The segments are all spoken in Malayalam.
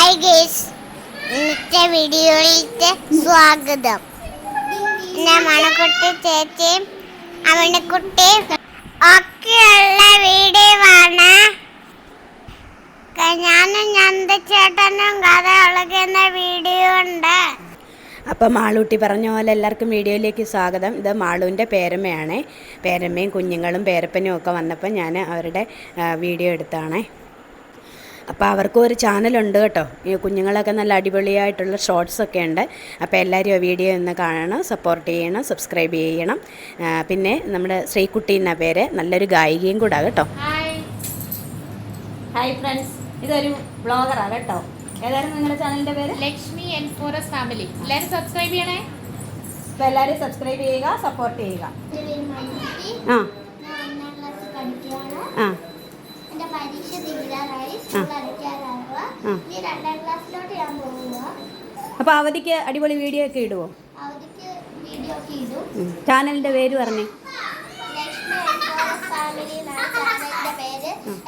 ഹായ് ഗേസ്, ഇന്നത്തെ വീഡിയോയിലേക്ക് സ്വാഗതം. ഞാൻ മണക്കുട്ടി ചേച്ചിയും അമ്മക്കുട്ടി ഒക്കെയുള്ള വീഡിയോ ആണ്. ഞാനും നന്ദച്ചേട്ടനും കഥ കളിക്കുന്ന വീഡിയോ ഉണ്ട്. അപ്പം മാളൂട്ടി പറഞ്ഞ പോലെ എല്ലാവർക്കും വീഡിയോയിലേക്ക് സ്വാഗതം. ഇത് മാളൂൻ്റെ പേരമ്മയാണ്. പേരമ്മയും കുഞ്ഞുങ്ങളും പേരപ്പനും ഒക്കെ വന്നപ്പോൾ ഞാൻ അവരുടെ വീഡിയോ എടുത്താണേ. അപ്പോൾ അവർക്കും ഒരു ചാനലുണ്ട് കേട്ടോ. ഈ കുഞ്ഞുങ്ങളൊക്കെ നല്ല അടിപൊളിയായിട്ടുള്ള ഷോർട്സൊക്കെ ഉണ്ട്. അപ്പോൾ എല്ലാവരും ആ വീഡിയോ ഒന്ന് കാണണം, സപ്പോർട്ട് ചെയ്യണം, സബ്സ്ക്രൈബ് ചെയ്യണം. പിന്നെ നമ്മുടെ ശ്രീകുട്ടി എന്ന പേര്, നല്ലൊരു ഗായികയും കൂടാ കേട്ടോ. ഹായ് ഫ്രണ്ട്സ്, ഇതൊരു ബ്ലോഗറാണ് കേട്ടോ. ഏതായിരുന്നു നിങ്ങളുടെ ചാനലിൻ്റെ പേര്? Lakshmi and forest family. എല്ലാവരും സബ്സ്ക്രൈബ് ചെയ്യണേ. അപ്പോൾ എല്ലാവരും സബ്സ്ക്രൈബ് ചെയ്യുക, സപ്പോർട്ട് ചെയ്യുക. ആ ആ അപ്പോൾ അവധിക്ക് അടിപൊളി വീഡിയോ ഒക്കെ ഇടുവോ? ചാനലിൻ്റെ പേര് പറഞ്ഞേ.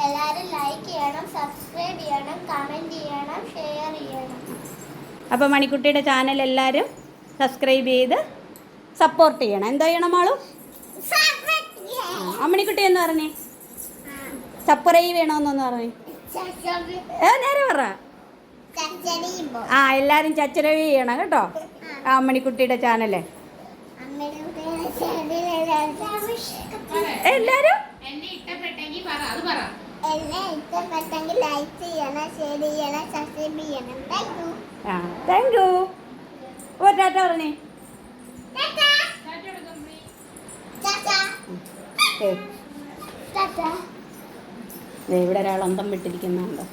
എല്ലാവരും ലൈക്ക് ചെയ്യണം, സബ്സ്ക്രൈബ് ചെയ്യണം, കമന്റ് ചെയ്യണം, ഷെയർ ചെയ്യണം. അപ്പോൾ മണിക്കുട്ടിയുടെ ചാനൽ എല്ലാവരും സബ്സ്ക്രൈബ് ചെയ്ത് സപ്പോർട്ട് ചെയ്യണം. എന്താ ചെയ്യണം മാളു? അമ്മണിക്കുട്ടി എന്ന് പറഞ്ഞേ. സബ്സ്ക്രൈബ് വേണമെന്നൊന്ന് പറഞ്ഞേ. നേരെ പറ. എല്ലാവരും സബ്സ്ക്രൈബ് ചെയ്യണം കേട്ടോ അമ്മണിക്കുട്ടിയുടെ ചാനല്. എല്ലാവരും ലൈക്ക് ചെയ്യണം, ഷെയർ ചെയ്യണം, സബ്സ്ക്രൈബ് ചെയ്യണം. Thank you. ഓ ടാറ്റ പറഞ്ഞേ. ഇവിടെ ഒരാൾ അന്തം വിട്ടിരിക്കുന്നുണ്ടോ?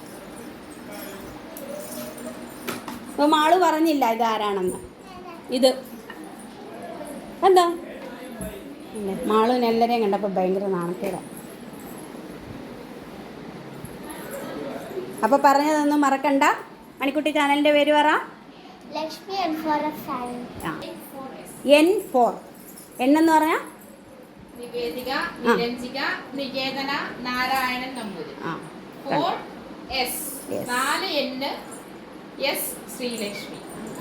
അപ്പോൾ മാള് പറഞ്ഞില്ല ഇതാരാണെന്ന്. ഇത് എന്താ മാളുവിന് എല്ലാവരെയും കണ്ടപ്പോൾ ഭയങ്കര നാണക്കേടാണ്. അപ്പോൾ പറഞ്ഞതൊന്നും മറക്കണ്ട. മണിക്കുട്ടി ചാനലിൻ്റെ പേര് പറ. Lakshmi and forest family. N4 എന്നെന്ന് പറഞ്ഞാൽ Nivedika, നിരഞ്ജിക, Niketan, Narayanan Namboothiri. 4S 4N S Sreelakshmi.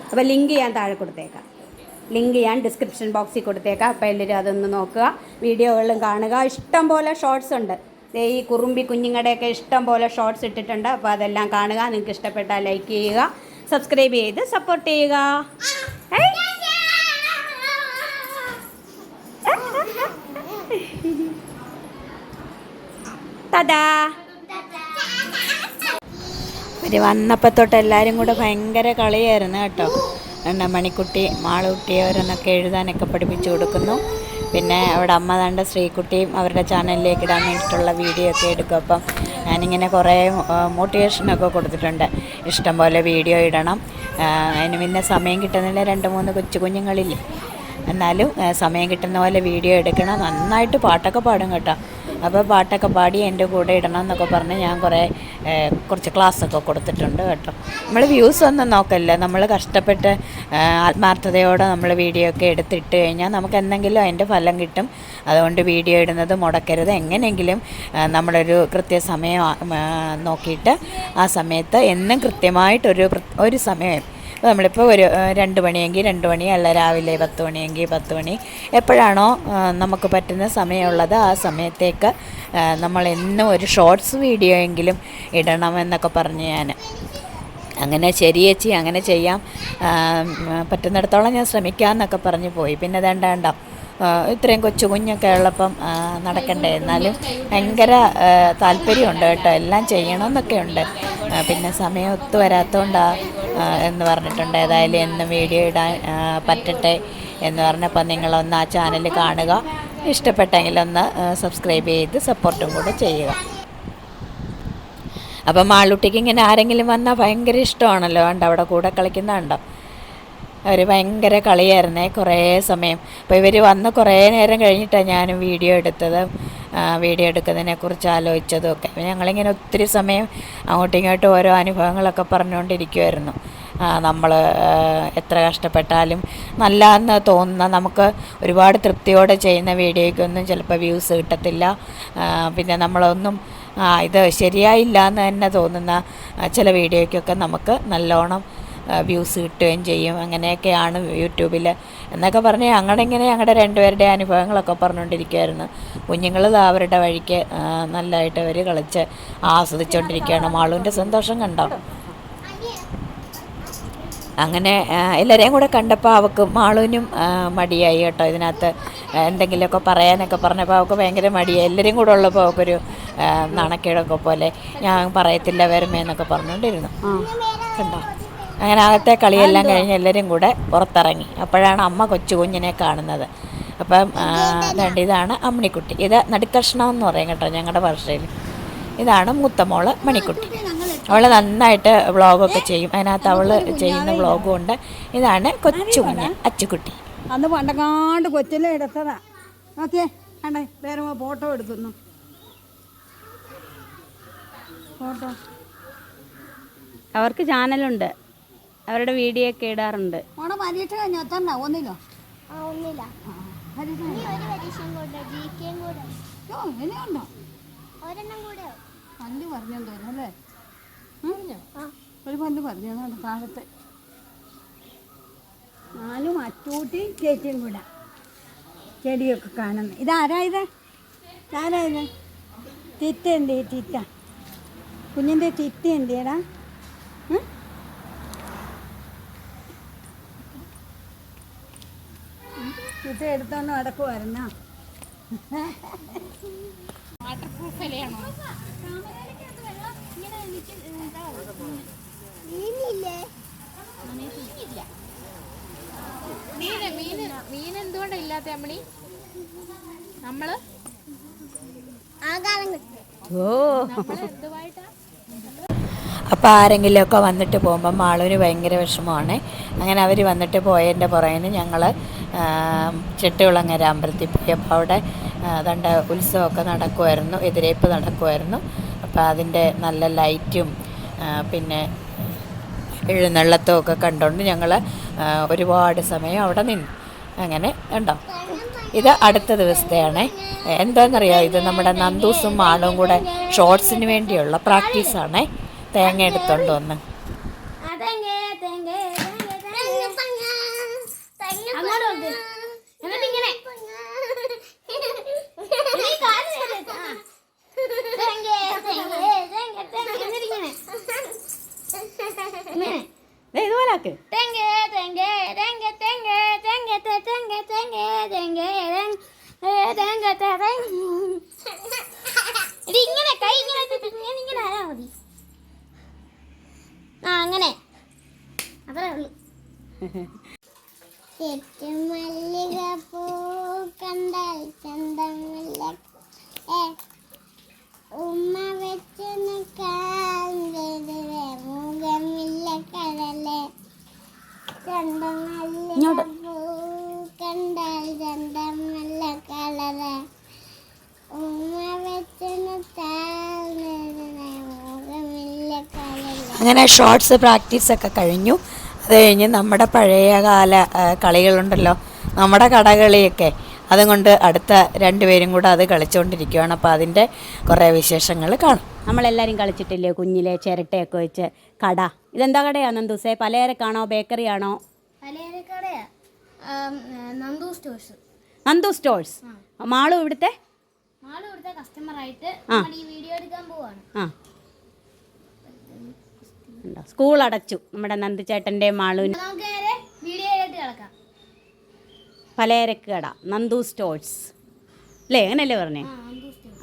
അപ്പോൾ ലിങ്ക് ഞാൻ താഴെ കൊടുത്തേക്കാം. ലിങ്ക് ഞാൻ ഡിസ്ക്രിപ്ഷൻ ബോക്സിൽ കൊടുത്തേക്കാം. അപ്പോൾ എല്ലാവരും അതൊന്ന് നോക്കുക, വീഡിയോകളും കാണുക. ഇഷ്ടം പോലെ ഷോർട്സ് ഉണ്ട്. ഈ കുറുമ്പി കുഞ്ഞുങ്ങളുടെയൊക്കെ ഇഷ്ടം പോലെ ഷോർട്സ് ഇട്ടിട്ടുണ്ട്. അപ്പോൾ അതെല്ലാം കാണുക. നിങ്ങൾക്ക് ഇഷ്ടപ്പെട്ടാൽ ലൈക്ക് ചെയ്യുക, സബ്സ്ക്രൈബ് ചെയ്ത് സപ്പോർട്ട് ചെയ്യുക. ഒരു വന്നപ്പോൾ തൊട്ട് എല്ലാവരും കൂടെ ഭയങ്കര കളിയായിരുന്നു കേട്ടോ. മണിക്കുട്ടി മാളൂട്ടി ഓരോന്നൊക്കെ എഴുതാനൊക്കെ പഠിപ്പിച്ചു കൊടുക്കുന്നു. പിന്നെ അവിടെ അമ്മ താണ്ട ശ്രീകുട്ടിയും അവരുടെ ചാനലിലേക്ക് ഇടാൻ വേണ്ടിയിട്ടുള്ള വീഡിയോ ഒക്കെ എടുക്കും. അപ്പം ഞാനിങ്ങനെ കുറേ മോട്ടിവേഷനൊക്കെ കൊടുത്തിട്ടുണ്ട്. ഇഷ്ടംപോലെ വീഡിയോ ഇടണം. അതിന് പിന്നെ സമയം കിട്ടുന്നില്ല. 2-3 കൊച്ചു കുഞ്ഞുങ്ങളില്ലേ, എന്നാലും സമയം കിട്ടുന്ന പോലെ വീഡിയോ എടുക്കണം. നന്നായിട്ട് പാട്ടൊക്കെ പാടും കേട്ടോ. അപ്പോൾ പാട്ടൊക്കെ പാടി എൻ്റെ കൂടെ ഇടണം എന്നൊക്കെ പറഞ്ഞ് ഞാൻ കുറച്ച് ക്ലാസ്സൊക്കെ കൊടുത്തിട്ടുണ്ട് കേട്ടോ. നമ്മൾ വ്യൂസ് ഒന്നും നോക്കല്ല, നമ്മൾ കഷ്ടപ്പെട്ട് ആത്മാർത്ഥതയോടെ നമ്മൾ വീഡിയോ ഒക്കെ എടുത്തിട്ട് കഴിഞ്ഞാൽ നമുക്ക് എന്തെങ്കിലും അതിൻ്റെ ഫലം കിട്ടും. അതുകൊണ്ട് വീഡിയോ ഇടുന്നത് മുടക്കരുത്. എങ്ങനെയെങ്കിലും നമ്മളൊരു കൃത്യസമയം നോക്കിയിട്ട് ആ സമയത്ത് എന്നും കൃത്യമായിട്ടൊരു സമയം. അപ്പോൾ നമ്മളിപ്പോൾ ഒരു 2 മണിയെങ്കിൽ 2 മണി, അല്ല രാവിലെ 10 മണിയെങ്കിൽ 10 മണി, എപ്പോഴാണോ നമുക്ക് പറ്റുന്ന സമയമുള്ളത് ആ സമയത്തേക്ക് നമ്മൾ എന്നും ഒരു ഷോർട്സ് വീഡിയോ എങ്കിലും ഇടണമെന്നൊക്കെ പറഞ്ഞ് ഞാൻ അങ്ങനെ ശരിയേച്ചി അങ്ങനെ ചെയ്യാം, പറ്റുന്നിടത്തോളം ഞാൻ ശ്രമിക്കാമെന്നൊക്കെ പറഞ്ഞ് പോയി. പിന്നെ വേണ്ട ഇത്രയും കൊച്ചു കുഞ്ഞൊക്കെ ഉള്ളപ്പം നടക്കണ്ടേ. എന്നാലും ഭയങ്കര താല്പര്യമുണ്ട് കേട്ടോ, എല്ലാം ചെയ്യണമെന്നൊക്കെ ഉണ്ട്. പിന്നെ സമയം ഒത്തു വരാത്തതുകൊണ്ടാണ് എന്ന് പറഞ്ഞിട്ടുണ്ട്. ഏതായാലും എന്നും വീഡിയോ ഇടാൻ പറ്റട്ടെ എന്ന് പറഞ്ഞപ്പോൾ നിങ്ങളൊന്ന് ആ ചാനൽ കാണുക. ഇഷ്ടപ്പെട്ടെങ്കിലൊന്ന് സബ്സ്ക്രൈബ് ചെയ്ത് സപ്പോർട്ടും കൂടെ ചെയ്യുക. അപ്പം മാളൂട്ടിക്ക് ഇങ്ങനെ ആരെങ്കിലും വന്നാൽ ഭയങ്കര ഇഷ്ടമാണല്ലോ. കണ്ടോ അവിടെ കൂടെ കളിക്കുന്നുണ്ടോ? അവർ ഭയങ്കര കളിയായിരുന്നേ കുറേ സമയം. അപ്പോൾ ഇവർ വന്ന് കുറേ നേരം കഴിഞ്ഞിട്ടാണ് ഞാൻ വീഡിയോ എടുത്തത്. വീഡിയോ എടുക്കുന്നതിനെക്കുറിച്ച് ആലോചിച്ചതും ഒക്കെ. ഞങ്ങളിങ്ങനെ ഒത്തിരി സമയം അങ്ങോട്ടും ഇങ്ങോട്ടും ഓരോ അനുഭവങ്ങളൊക്കെ പറഞ്ഞുകൊണ്ടിരിക്കുമായിരുന്നു. നമ്മൾ എത്ര കഷ്ടപ്പെട്ടാലും നല്ലതെന്ന് തോന്നുന്ന, നമുക്ക് ഒരുപാട് തൃപ്തിയോടെ ചെയ്യുന്ന വീഡിയോയ്ക്കൊന്നും ചിലപ്പോൾ വ്യൂസ് കിട്ടത്തില്ല. പിന്നെ നമ്മളൊന്നും ഇത് ശരിയായില്ല എന്ന് തന്നെ തോന്നുന്ന ചില വീഡിയോയ്ക്കൊക്കെ നമുക്ക് നല്ലോണം വ്യൂസ് കിട്ടുകയും ചെയ്യും. അങ്ങനെയൊക്കെയാണ് യൂട്യൂബിൽ എന്നൊക്കെ പറഞ്ഞ് ഇങ്ങനെ ഞങ്ങളുടെ രണ്ടുപേരുടെ അനുഭവങ്ങളൊക്കെ പറഞ്ഞുകൊണ്ടിരിക്കുകയായിരുന്നു. കുഞ്ഞുങ്ങൾ അവരുടെ വഴിക്ക് നല്ലതായിട്ട് അവർ കളിച്ച് ആസ്വദിച്ചുകൊണ്ടിരിക്കുകയാണ്. മാളുവിൻ്റെ സന്തോഷം കണ്ടോ? അങ്ങനെ എല്ലാവരെയും കൂടെ കണ്ടപ്പോൾ അവൾക്ക് മാളുവിനും മടിയായി കേട്ടോ. ഇതിനകത്ത് എന്തെങ്കിലുമൊക്കെ പറയാനൊക്കെ പറഞ്ഞപ്പോൾ അവൾക്ക് ഭയങ്കര മടിയായി. എല്ലാവരും കൂടെ ഉള്ളപ്പോൾ അവൾക്കൊരു നാണക്കേടൊക്കെ പോലെ ഞാൻ പറയത്തില്ല വരുമേന്നൊക്കെ പറഞ്ഞുകൊണ്ടിരുന്നു. കണ്ടോ? അങ്ങനെ അകത്തെ കളിയെല്ലാം കഴിഞ്ഞ് എല്ലാവരും കൂടെ പുറത്തിറങ്ങി. അപ്പോഴാണ് അമ്മ കൊച്ചു കുഞ്ഞിനെ കാണുന്നത്. അപ്പം ഇതാണ് അമ്മിണിക്കുട്ടി. ഇത് നടുക്കഷ്ണം എന്ന് പറയും കേട്ടോ ഞങ്ങളുടെ ഭാഷയിൽ. ഇതാണ് മൂത്ത മോള് മണിക്കുട്ടി. അവൾ നന്നായിട്ട് വ്ളോഗൊക്കെ ചെയ്യും. അതിനകത്ത് അവൾ ചെയ്യുന്ന വ്ളോഗും ഉണ്ട്. ഇതാണ് കൊച്ചു കുഞ്ഞ് അച്ചുക്കുട്ടി. അന്ന് പണ്ടങ്ങാണ്ട് കൊച്ചിലെ എടുത്തതാ. ഓക്കെ കണ്ടേ വേറെ ഫോട്ടോ എടുക്കുന്നു. ഫോട്ടോ അവർക്ക് ചാനലുണ്ട്, അവരുടെ വീഡിയോ ഒക്കെ ഇടാറുണ്ട്. ഓണ പരീക്ഷ കഴിഞ്ഞോ? എത്തണ്ട ഒന്നില്ലോ? ഒന്നില്ല. ഇനിയുണ്ടോ? ഒരെണ്ണം കൂടെ പല്ല് പറഞ്ഞു തോന്നുന്നു അല്ലേ? ഒരു പല്ല് പറഞ്ഞു താഴത്തെ. ഞാനും അച്ചൂട്ടി ചേച്ചിയും കൂടെ ചെടിയൊക്കെ കാണുന്നു. ഇതാരാ ഇത്? ആരാ ഇത്? ചിറ്റ എന്തേ? ചിറ്റ കുഞ്ഞിൻ്റെ ചിറ്റ എന്തേടാ? ചിറ്റ എടുത്തോണ്ട് നടക്കുമായിരുന്നോ? Water proof ഇലയാണോ? മീൻ എന്തുകൊണ്ടാ ഇല്ലാത്ത അമ്മണി? നമ്മള് എന്തുമായിട്ടാ? അപ്പോൾ ആരെങ്കിലുമൊക്കെ വന്നിട്ട് പോകുമ്പോൾ മാളുവിന് ഭയങ്കര വിഷമമാണ്. അങ്ങനെ അവർ വന്നിട്ട് പോയതിൻ്റെ പുറകിന് ഞങ്ങൾ ചെട്ടികുളങ്ങര അമ്പലത്തിൽ പോയി. അപ്പോൾ അവിടെ അതുകൊണ്ട് ഉത്സവമൊക്കെ നടക്കുമായിരുന്നു, എതിരേപ്പ് നടക്കുമായിരുന്നു. അപ്പോൾ അതിൻ്റെ നല്ല ലൈറ്റും പിന്നെ എഴുന്നള്ളത്തും ഒക്കെ കണ്ടുകൊണ്ട് ഞങ്ങൾ ഒരുപാട് സമയം അവിടെ നിന്നു. അങ്ങനെ ഉണ്ടോ? ഇത് അടുത്ത ദിവസത്തെയാണ്. എന്താണെന്നറിയാമോ? ഇത് നമ്മുടെ നന്ദൂസും മാളും കൂടെ ഷോർട്സിന് വേണ്ടിയുള്ള പ്രാക്ടീസാണ്. തേങ്ങ എടുത്തോണ്ട് വന്ന് ഇതുപോലാക്ക്. ഇങ്ങനെ കൈ ഇങ്ങനെ ആരാ മതി. അങ്ങനെ അത്രേ ഉള്ളൂ. മല്ലികപ്പൂ കണ്ടാൽ ചന്തമില്ല ഉമ്മ വെച്ചെന്ന് മുഖമില്ല കടലെ ചന്തമല്ലികപ്പൂ കണ്ടാൽ ചന്തമില്ല കളറ് ഉമ്മ വെച്ചെന്ന് മുഖമില്ല കടലെ. അങ്ങനെ ഷോർട്സ് പ്രാക്ടീസൊക്കെ കഴിഞ്ഞു. അത് കഴിഞ്ഞ് നമ്മുടെ പഴയകാല കളികളുണ്ടല്ലോ, നമ്മുടെ കടകളിയൊക്കെ, അതുകൊണ്ട് അടുത്ത രണ്ടുപേരും കൂടെ അത് കളിച്ചുകൊണ്ടിരിക്കുകയാണ്. അപ്പോൾ അതിൻ്റെ കുറേ വിശേഷങ്ങൾ കാണും. നമ്മളെല്ലാവരും കളിച്ചിട്ടില്ലേ കുഞ്ഞിലെ ചിരട്ടയൊക്കെ വെച്ച് കട? ഇതെന്താ കടയാ നന്ദൂസേ? പലചരക്കാണോ ബേക്കറി ആണോ? പലചരക്കടയാ. നന്ദു സ്റ്റോഴ്സ്. നന്ദു സ്റ്റോഴ്സ്. മാളു ഇവിടുത്തെ കസ്റ്റമറായിട്ട് ഈ വീഡിയോ എടുക്കാൻ പോവാണ്. സ്കൂൾ അടച്ചു നമ്മുടെ നന്ദുചേട്ടൻ്റെ മാളുവിന്. നമുക്ക് വീഡിയോ ആയിട്ട് കിടക്കാം. പലചരക്ക് കട നന്ദു സ്റ്റോഴ്സ് അല്ലേ? അങ്ങനെയല്ലേ പറഞ്ഞേ?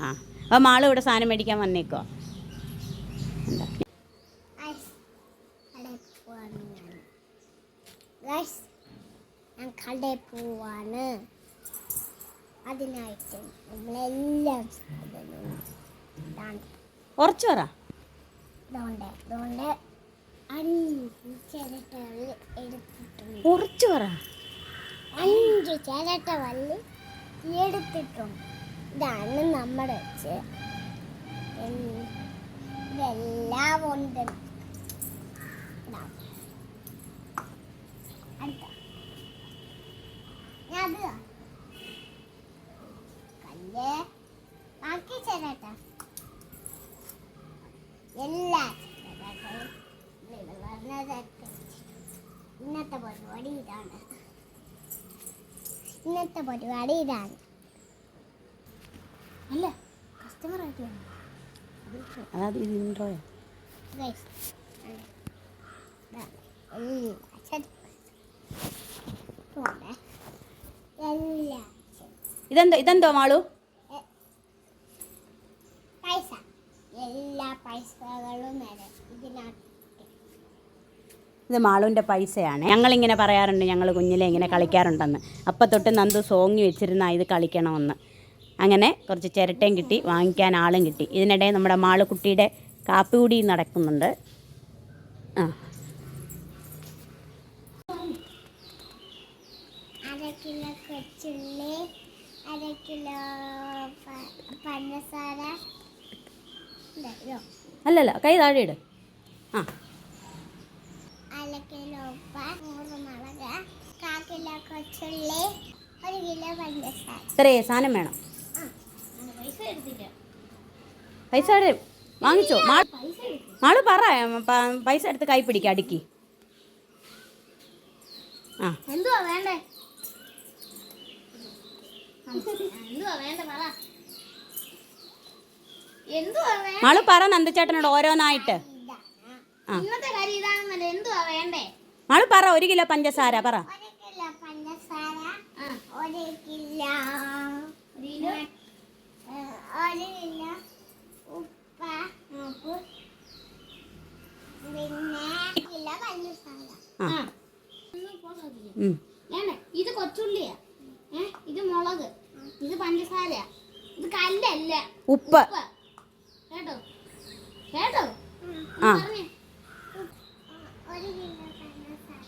ആ, അപ്പോൾ മാളു ഇവിടെ സാധനം മേടിക്കാൻ വന്നേക്കോ? എന്താ ഞാൻ കടയിൽ പോവാണ്. അതിനായിട്ട് നമ്മളെല്ലാം ഉറച്ചു പറ. ഉറച്ചു പറ. 5 ചിരട്ട വള്ളി എടുത്തിട്ടുണ്ട്. ഇതാണ് നമ്മുടെ വെച്ച് ഇതെല്ലാം ഉണ്ട്. കല്ല് ബാക്കി ചിരട്ട ഇന്നത്തെ പരിപാടി ഇതാണ്. ഇന്നത്തെ പരിപാടി ഇതാണ്. അല്ല, കസ്റ്റമർ ആയിട്ട് അതായത് ഇത് ഇൻട്രോയോ? ഇതെന്തോ മാളു? പൈസ, എല്ലാ പൈസകളും ഇതിനകത്ത്. ഇത് മാളുവിൻ്റെ പൈസയാണ്. ഞങ്ങളിങ്ങനെ പറയാറുണ്ട്, ഞങ്ങൾ കുഞ്ഞിലെ ഇങ്ങനെ കളിക്കാറുണ്ടെന്ന്. അപ്പം തൊട്ട് നന്ദു സോങ്ങി വെച്ചിരുന്ന ഇത് കളിക്കണമെന്ന്. അങ്ങനെ കുറച്ച് ചിരട്ടയും കിട്ടി, വാങ്ങിക്കാൻ ആളും കിട്ടി. ഇതിനിടെ നമ്മുടെ മാളുക്കുട്ടിയുടെ കാപ്പി കൂടി നടക്കുന്നുണ്ട്. ആ, 1 കിലോ കൊച്ചുള്ളി, 1 കിലോ പഞ്ചസാര, അല്ലല്ല, കൈ താഴെ ഇട്. ആ, 1 കിലോ ഉപ്പ്, 100 മുളക്, 1/4 കിലോ കൊച്ചുള്ളി, 1 കിലോ പഞ്ചസാര. ഇത്രയേ സാധനം വേണം. പൈസ വാങ്ങിച്ചോ? മാളു പറ, പൈസ എടുത്ത് കൈ പിടിക്കുക, അടുക്കി. ആ, എന്തുവാ വേണ്ടേ? എന്തുവാ വേണ്ടേ പറ. എന്തുവാ വേണ്ടേ? മാളു പറ നന്ദുചേട്ടനോട് ഓരോന്നായിട്ട്. ആ, ഇന്നത്തെ കാര്യം ഇതാണെന്നല്ലേ. എന്തുവാ വേണ്ടേ? മാളു പറ. 1 കിലോ പഞ്ചസാര പറ. 1 കിലോ പഞ്ചസാര, 1 കിലോ 1 കിലോ ഉപ്പ്, പിന്നെ 1 കിലോ പഞ്ചസാര. ആ, വേണ്ടേ? ഇത് കൊച്ചുള്ളിയാ, ഇത് മുളക്, ഇത് പഞ്ചസാര, ഇത് കല്ലല്ല, ഉപ്പ്. കേട്ടോ കേട്ടോ. ആ, 1 കിലോ പഞ്ചസാര.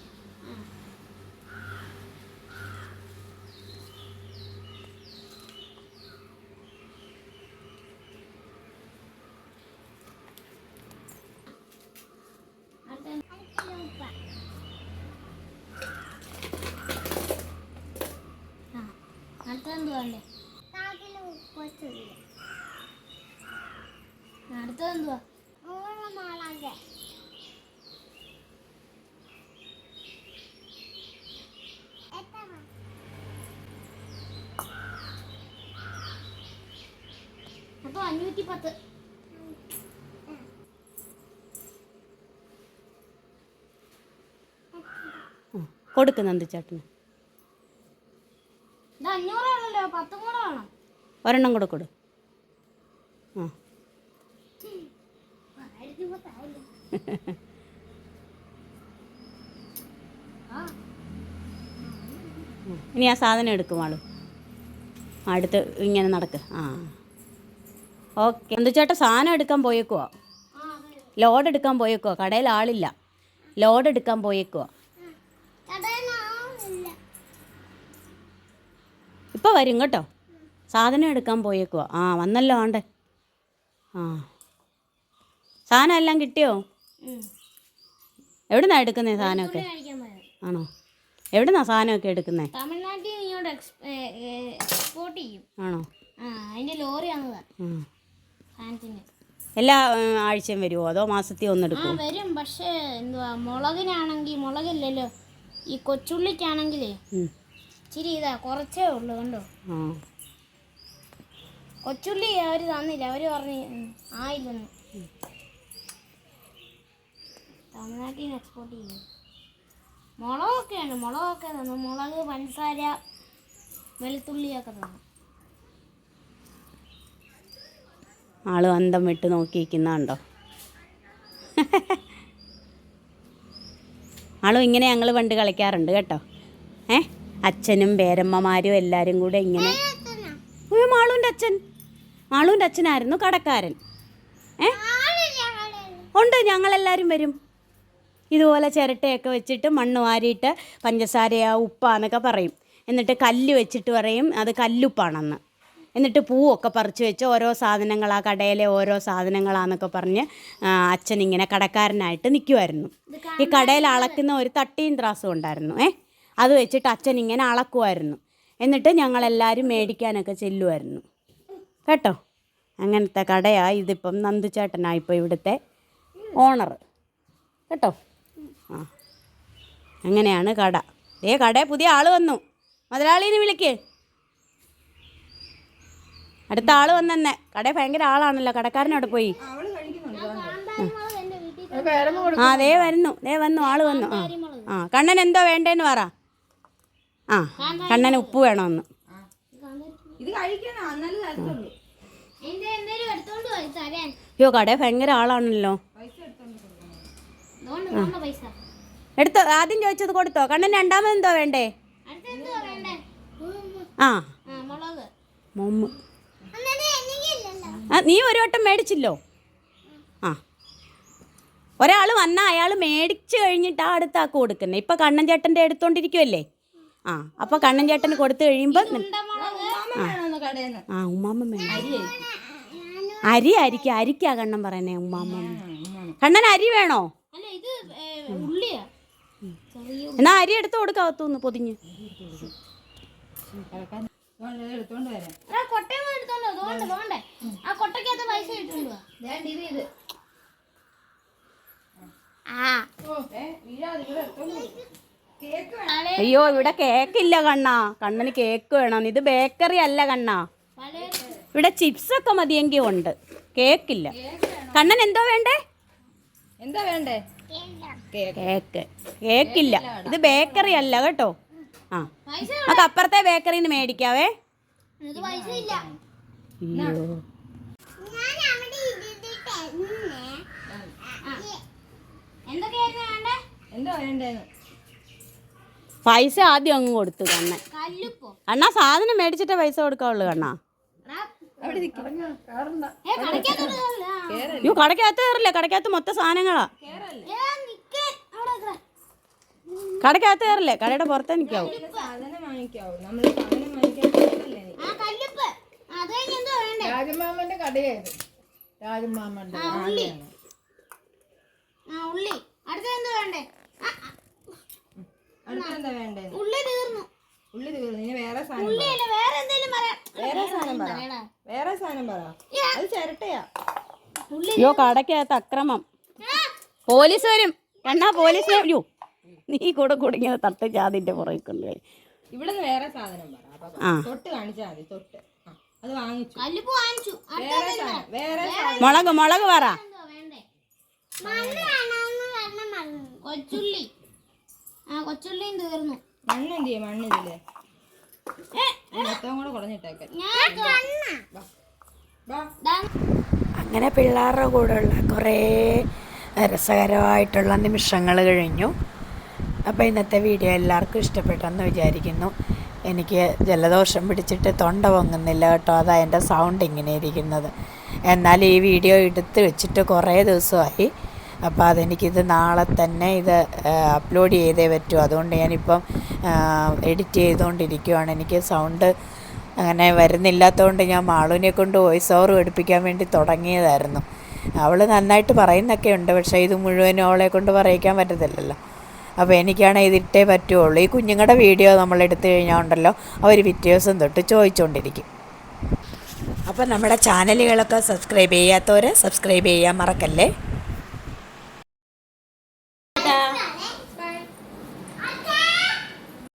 അടുത്തെന്തുവാണ്ടേ? 1/4 കിലോ കൊച്ചുള്ളി. അടുത്തെന്തുവാ? 100 മുളക്. അപ്പൊ 510. കൊടുക്ക് നന്ദുചേട്ടന്. ഇത് 500 ആണല്ലോ, 10 കൂടെ വേണം. ഒരെണ്ണം കൂടെ കൊടു. ആ, 1010 ആയില്ലേ? ഇനി ആ സാധനം എടുക്കും ആള്. അടുത്ത് ഇങ്ങനെ നടക്ക്. ആ, ഓക്കെ. നന്ദുചേട്ടൻ സാധനം എടുക്കാൻ പോയേക്കുവാ. ലോഡ് എടുക്കാൻ പോയേക്കുവാ. കടയിൽ ആളില്ല. ലോഡ് എടുക്കാൻ പോയേക്കുവാ. ഇപ്പോൾ വരും കേട്ടോ. സാധനം എടുക്കാൻ പോയേക്കുവാ. ആ, വന്നല്ലോ ആണ്ടെ. ആ, സാധനം എല്ലാം കിട്ടിയോ? എവിടുന്നാ എടുക്കുന്നേ സാധനമൊക്കെ? ആണോ? എവിടുന്നാ സാധനമൊക്കെ എടുക്കുന്നേ? തമിഴ്നാട്ടിൽ ഇങ്ങോട്ട് എക്സ്പോർട്ട് ചെയ്യും. ആണോ? അതിന്റെ ലോറി സാധനത്തിന് എല്ലാ ആഴ്ചയും വരുമോ അതോ മാസത്തിൽ ഒന്നെടുക്കുമോ? വരും. പക്ഷേ എന്തുവാ, മുളകിനാണെങ്കിൽ മുളകില്ലല്ലോ, ഈ കൊച്ചുള്ളിക്കാണെങ്കിലേ ഇച്ചിരി ഇതാ കുറച്ചേ ഉള്ളൂ. കണ്ടോ, കൊച്ചുള്ളി അവർ തന്നില്ല. അവർ പറഞ്ഞ് ആയില്ലെന്ന്. തമിഴ്നാട്ടിൽ നിന്ന് എക്സ്പോർട്ട് ചെയ്യും. മുളകൊക്കെയാണ്, മുളകൊക്കെ തന്നു. മുളക്, പഞ്ചസാര, വെളുത്തുള്ളിയൊക്കെ തന്നു. ആള് അന്തം വിട്ട് നോക്കിയിരിക്കുന്നുണ്ടോ? ആളും ഇങ്ങനെ ഞങ്ങൾ പണ്ട് കളിക്കാറുണ്ട് കേട്ടോ. അച്ഛനും പേരമ്മമാരും എല്ലാവരും കൂടെ ഇങ്ങനെ. മാളുവിൻ്റെ അച്ഛനായിരുന്നു കടക്കാരൻ. ഉണ്ട്, ഞങ്ങളെല്ലാവരും വരും. ഇതുപോലെ ചിരട്ടയൊക്കെ വെച്ചിട്ട് മണ്ണ് വാരിയിട്ട് പഞ്ചസാരയാ ഉപ്പാന്നൊക്കെ പറയും. എന്നിട്ട് കല്ല് വെച്ചിട്ട് പറയും അത് കല്ലുപ്പാണെന്ന്. എന്നിട്ട് പൂവൊക്കെ പറിച്ച് വെച്ച് ഓരോ സാധനങ്ങളാ, കടയിലെ ഓരോ സാധനങ്ങളാന്നൊക്കെ പറഞ്ഞ് അച്ഛനിങ്ങനെ കടക്കാരനായിട്ട് നിൽക്കുമായിരുന്നു. ഈ കടയിൽ അളക്കുന്ന ഒരു തട്ടിയും ത്രാസും ഉണ്ടായിരുന്നു. അത് വെച്ചിട്ട് അച്ഛൻ ഇങ്ങനെ അളക്കുമായിരുന്നു. എന്നിട്ട് ഞങ്ങളെല്ലാവരും മേടിക്കാനൊക്കെ ചെല്ലുമായിരുന്നു കേട്ടോ. അങ്ങനത്തെ കടയാണ് ഇതിപ്പം. നന്ദുചേട്ടനാണ് ഇപ്പോൾ ഇവിടുത്തെ ഓണർ കേട്ടോ. ആ അങ്ങനെയാണ് കട. കടയിൽ പുതിയ ആൾ വന്നു. മുതലാളീനെ വിളിക്ക്. അടുത്ത ആൾ വന്നെ. കടയിൽ ഭയങ്കര ആളാണല്ലോ. കടക്കാരനവിടെ പോയി. ആ വന്നു ആൾ വന്നു. ആ കണ്ണൻ എന്തോ വേണ്ടേന്ന് പറ. ആ കണ്ണന് ഉപ്പ് വേണമെന്ന്. അയ്യോ കടയിൽ ഭയങ്കര ആളാണല്ലോ. എടുത്തോ, ആദ്യം ചോദിച്ചത് കൊടുത്തോ. കണ്ണൻ രണ്ടാമത് എന്തോ വേണ്ടേ? ആ മൊമ്മ്. ആ നീ ഒരു വട്ടം മേടിച്ചില്ലോ. ആ ഒരാൾ വന്നാൽ അയാൾ മേടിച്ച് കഴിഞ്ഞിട്ടാണ് അടുത്ത ആൾക്ക് കൊടുക്കുന്നത്. ഇപ്പം കണ്ണൻ ചേട്ടൻ്റെ എടുത്തോണ്ടിരിക്കുമല്ലേ. ആ അപ്പോൾ കണ്ണൻ ചേട്ടന് കൊടുത്തു കഴിയുമ്പോൾ ആ ഉമ്മാമ്മ വേണം. അരി അരിക്കാ കണ്ണൻ പറയുന്നേ. ഉമ്മാമ്മ കണ്ണൻ അരി വേണോ? എന്നാ അരി എടുത്ത് കൊടുക്കാവത്തോന്ന് പൊതിഞ്ഞ്. അയ്യോ ഇവിടെ കേക്കില്ല കണ്ണാ. കണ്ണന് കേക്ക് വേണം. ഇത് ബേക്കറി അല്ല കണ്ണാ. ഇവിടെ ചിപ്സൊക്കെ മതിയെങ്കിൽ ഉണ്ട്. കേക്കില്ല. കണ്ണൻ എന്തോ വേണ്ടേ? കേക്കില്ല. ഇത് ബേക്കറി അല്ല കേട്ടോ. ആ നമുക്ക് അപ്പുറത്തെ ബേക്കറിയിൽ നിന്ന് മേടിക്കാവേ. പൈസ ആദ്യം അങ്ങ് കൊടുത്തു കണ്ണൻ. അണ്ണാ സാധനം മേടിച്ചിട്ടേ പൈസ കൊടുക്കാവുള്ളൂ കണ്ണാ. അയ്യോ കടക്കകത്ത് കയറില്ല. കടക്കകത്ത് മൊത്തം സാധനങ്ങളാ. കടക്കകത്ത് കയറില്ലേ. കടയുടെ പുറത്തേ നിൽക്കാവൂ. രാജമാമന്റെ കടയായത്. രാജമാമന്റെ അയ്യോ കടക്കകത്ത് അക്രമം. പോലീസ് വരും. കണ്ണാ പോലീസ് വരൂ. നീ കൂടെ കുടുങ്ങിയത് തട്ട് ജാതിന്റെ പുറകെ കൊണ്ടുപോയി. ഇവിടെ വേറെ സാധനം പറ. തൊട്ട് കാണിച്ചാൽ മതി. തൊട്ട് അത് വാങ്ങിച്ചു. മുളക് പറ. കൊച്ചുള്ളിയും തീർന്നു. മണ്ണ് എന്ത് ചെയ്യും? മണ്ണ് ഇതില്ലേ മൊത്തം കൂടെ കുടഞ്ഞിട്ടേക്ക. അങ്ങനെ പിള്ളേരുടെ കൂടെയുള്ള കുറേ രസകരമായിട്ടുള്ള നിമിഷങ്ങൾ കഴിഞ്ഞു. അപ്പോൾ ഇന്നത്തെ വീഡിയോ എല്ലാവർക്കും ഇഷ്ടപ്പെട്ടെന്ന് വിചാരിക്കുന്നു. എനിക്ക് ജലദോഷം പിടിച്ചിട്ട് തൊണ്ട പൊങ്ങുന്നില്ല കേട്ടോ. അതാ എൻ്റെ സൗണ്ട് ഇങ്ങനെ ഇരിക്കുന്നത്. എന്നാൽ ഈ വീഡിയോ എടുത്ത് വെച്ചിട്ട് കുറേ ദിവസമായി. അപ്പോൾ അതെനിക്കിത് നാളെ തന്നെ ഇത് അപ്ലോഡ് ചെയ്തേ പറ്റൂ. അതുകൊണ്ട് ഞാനിപ്പം എഡിറ്റ് ചെയ്തുകൊണ്ടിരിക്കുകയാണ്. എനിക്ക് സൗണ്ട് അങ്ങനെ വരുന്നില്ലാത്തതുകൊണ്ട് ഞാൻ മാളുവിനെ കൊണ്ട് വോയിസ് ഓവർ എടുപ്പിക്കാൻ വേണ്ടി തുടങ്ങിയതായിരുന്നു. അവൾ നന്നായിട്ട് പറയുന്നൊക്കെ ഉണ്ട്. പക്ഷേ ഇത് മുഴുവനും അവളെ കൊണ്ട് പറയിക്കാൻ പറ്റത്തില്ലല്ലോ. അപ്പോൾ എനിക്കാണെങ്കിൽ ഇതിട്ടേ പറ്റുള്ളൂ. ഈ കുഞ്ഞുങ്ങളുടെ വീഡിയോ നമ്മൾ എടുത്തു കഴിഞ്ഞാൽ ഉണ്ടല്ലോ അവർ പിറ്റേ ദിവസം തൊട്ട് ചോദിച്ചുകൊണ്ടിരിക്കും. അപ്പോൾ നമ്മുടെ ചാനലുകളൊക്കെ സബ്സ്ക്രൈബ് ചെയ്യാത്തവർ സബ്സ്ക്രൈബ് ചെയ്യാൻ മറക്കല്ലേ.